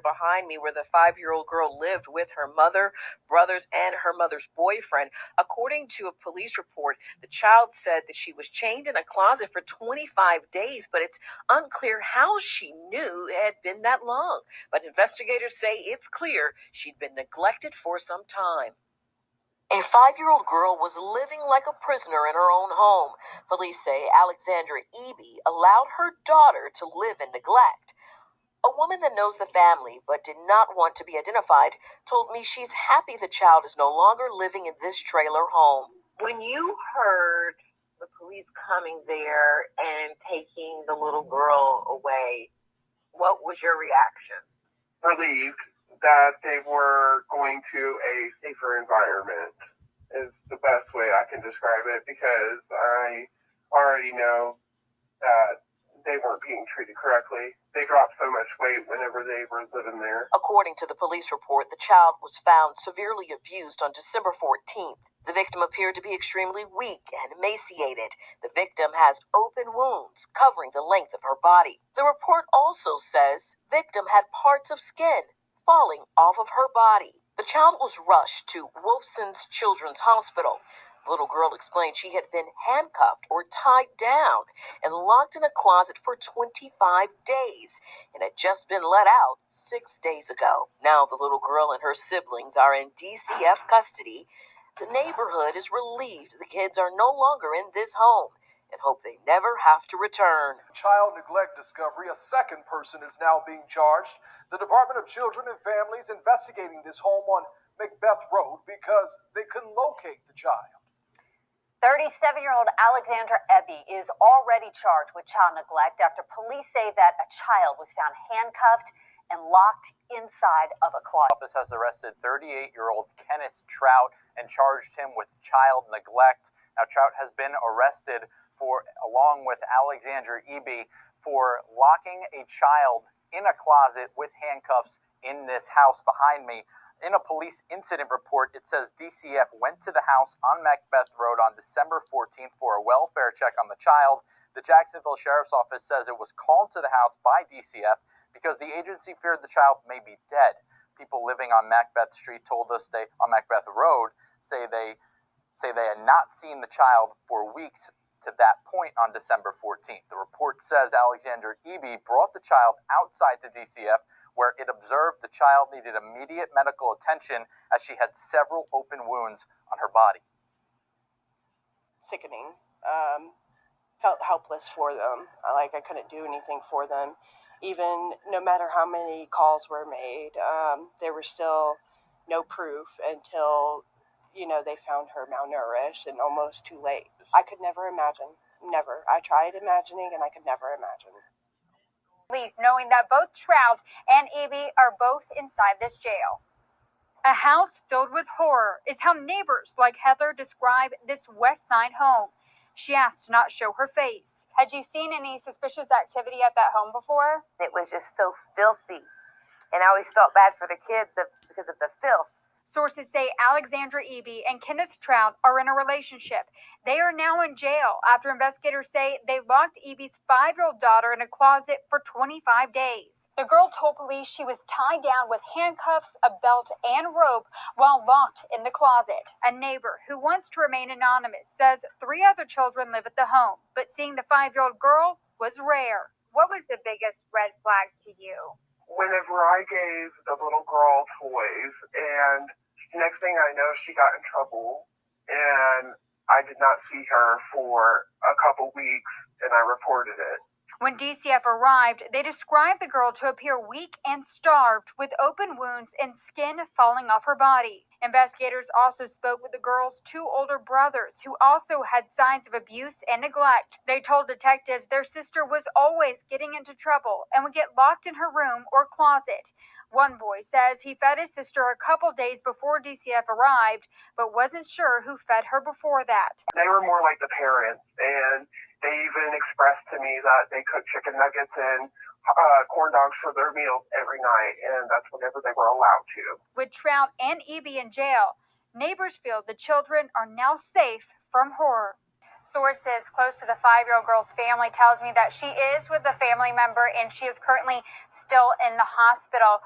Behind me where the 5-year-old girl lived with her mother, brothers, and her mother's boyfriend. According to a police report, the child said that she was chained in a closet for 25 days, but it's unclear how she knew it had been that long. But investigators say it's clear she'd been neglected for some time. A 5-year-old girl was living like a prisoner in her own home. Police say Alexandra Eby allowed her daughter to live in neglect. A woman that knows the family but did not want to be identified told me she's happy the child is no longer living in this trailer home. When you heard the police coming there and taking the little girl away, what was your reaction? Relieved that they were going to a safer environment is the best way I can describe it, because I already know that they weren't being treated correctly. They dropped so much weight whenever they were living there. According to the police report, the child was found severely abused on December 14th. The victim appeared to be extremely weak and emaciated. The victim has open wounds covering the length of her body. The report also says victim had parts of skin falling off of her body. The child was rushed to Wolfson's Children's Hospital. The little girl explained she had been handcuffed or tied down and locked in a closet for 25 days and had just been let out 6 days ago. Now the little girl and her siblings are in DCF custody. The neighborhood is relieved the kids are no longer in this home and hope they never have to return. Child neglect discovery. A second person is now being charged. The Department of Children and Families investigating this home on Macbeth Road because they couldn't locate the child. 37-year-old Alexandra Eby is already charged with child neglect after police say that a child was found handcuffed and locked inside of a closet. The office has arrested 38-year-old Kenneth Trout and charged him with child neglect. Now, Trout has been arrested along with Alexandra Eby, for locking a child in a closet with handcuffs in this house behind me. In a police incident report, it says DCF went to the house on Macbeth Road on December 14th for a welfare check on the child. The Jacksonville Sheriff's Office says it was called to the house by DCF because the agency feared the child may be dead. People living on Macbeth Street told us on Macbeth Road say they had not seen the child for weeks to that point on December 14th. The report says Alexandra Eby brought the child outside to DCF, where it observed the child needed immediate medical attention as she had several open wounds on her body. Sickening. Felt helpless for them. Like I couldn't do anything for them. Even no matter how many calls were made, there was still no proof until, they found her malnourished and almost too late. I could never imagine. Never. I tried imagining and I could never imagine. Knowing that both Trout and Eby are both inside this jail. A house filled with horror is how neighbors like Heather describe this West Side home. She asked to not show her face. Had you seen any suspicious activity at that home before? It was just so filthy. And I always felt bad for the kids because of the filth. Sources say Alexandra Eby and Kenneth Trout are in a relationship. They are now in jail after investigators say they locked Eby's 5-year-old daughter in a closet for 25 days. The girl told police she was tied down with handcuffs, a belt, and rope while locked in the closet. A neighbor who wants to remain anonymous says 3 other children live at the home, but seeing the 5-year-old girl was rare. What was the biggest red flag to you? Whenever I gave the little girl toys, and next thing I know, she got in trouble, and I did not see her for a couple weeks, and I reported it. When DCF arrived, they described the girl to appear weak and starved, with open wounds and skin falling off her body. Investigators also spoke with the girl's 2 older brothers, who also had signs of abuse and neglect. They told detectives their sister was always getting into trouble and would get locked in her room or closet. One boy says he fed his sister a couple days before DCF arrived, but wasn't sure who fed her before that. They were more like the parents, and they even expressed to me that they cooked chicken nuggets and corn dogs for their meals every night, and that's whenever they were allowed to. With Trout and Eby in jail, neighbors feel the children are now safe from horror. Sources close to the 5-year-old girl's family tells me that she is with a family member and she is currently still in the hospital.